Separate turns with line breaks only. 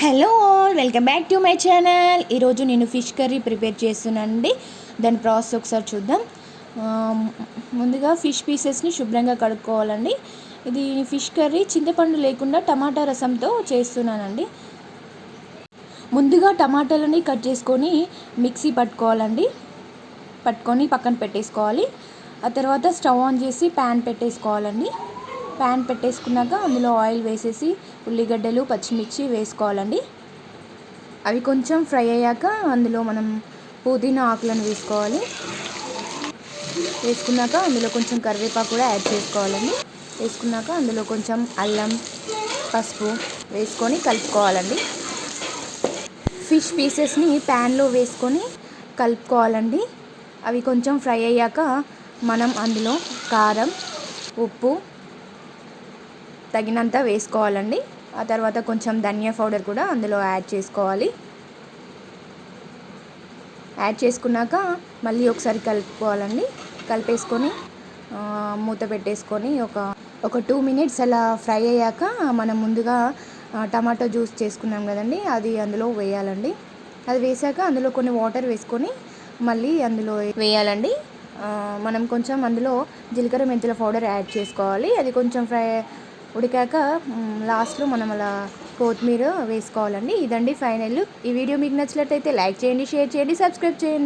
Hello all, welcome back to my channel. ఈరోజు నేను fish curry prepare చేస్తున్నానండి. దాని ప్రాసెస్ ఒకసారి చూద్దాం. ముందుగా ఫిష్ పీసెస్ని శుభ్రంగా కడుక్కోవాలండి. ఇది ఫిష్ కర్రీ చింతపండు లేకుండా టమాటా రసంతో చేస్తున్నానండి. ముందుగా టమాటాలని కట్ చేసుకొని మిక్సీ పట్టుకోవాలండి. పట్టుకొని పక్కన పెట్టేసుకోవాలి. ఆ తర్వాత స్టవ్ ఆన్ చేసి ప్యాన్ పెట్టేసుకోవాలండి. ప్యాన్ పెట్టేసుకున్నాక అందులో ఆయిల్ వేసేసి ఉల్లిగడ్డలు పచ్చిమిర్చి వేసుకోవాలండి. అవి కొంచెం ఫ్రై అయ్యాక అందులో మనం పుదీనా ఆకులను వేసుకోవాలి. వేసుకున్నాక అందులో కొంచెం కరివేపాకు కూడా యాడ్ చేసుకోవాలండి. వేసుకున్నాక అందులో కొంచెం అల్లం, పసుపు వేసుకొని కలుపుకోవాలండి. ఫిష్ పీసెస్ని ప్యాన్లో వేసుకొని కలుపుకోవాలండి. అవి కొంచెం ఫ్రై అయ్యాక మనం అందులో కారం, ఉప్పు తగినంత వేసుకోవాలండి. ఆ తర్వాత కొంచెం ధనియా పౌడర్ కూడా అందులో యాడ్ చేసుకోవాలి. యాడ్ చేసుకున్నాక మళ్ళీ ఒకసారి కలుపుకోవాలండి. కలిపేసుకొని మూత పెట్టేసుకొని ఒక 2 మినిట్స్ అలా ఫ్రై అయ్యాక మనం ముందుగా టమాటో జ్యూస్ చేసుకున్నాం కదండి, అది అందులో వేయాలండి. అది వేసాక అందులో కొన్ని వాటర్ వేసుకొని మళ్ళీ అందులో వేయాలండి. మనం కొంచెం అందులో జీలకర్ర మెంతుల పౌడర్ యాడ్ చేసుకోవాలి. అది కొంచెం ఉడికాక లాస్ట్లో మనం అలా కొత్తిమీర వేసుకోవాలండి. ఇదండి ఫైనల్. ఈ వీడియో మీకు నచ్చినట్లయితే లైక్ చేయండి, షేర్ చేయండి, సబ్స్క్రైబ్ చేయండి.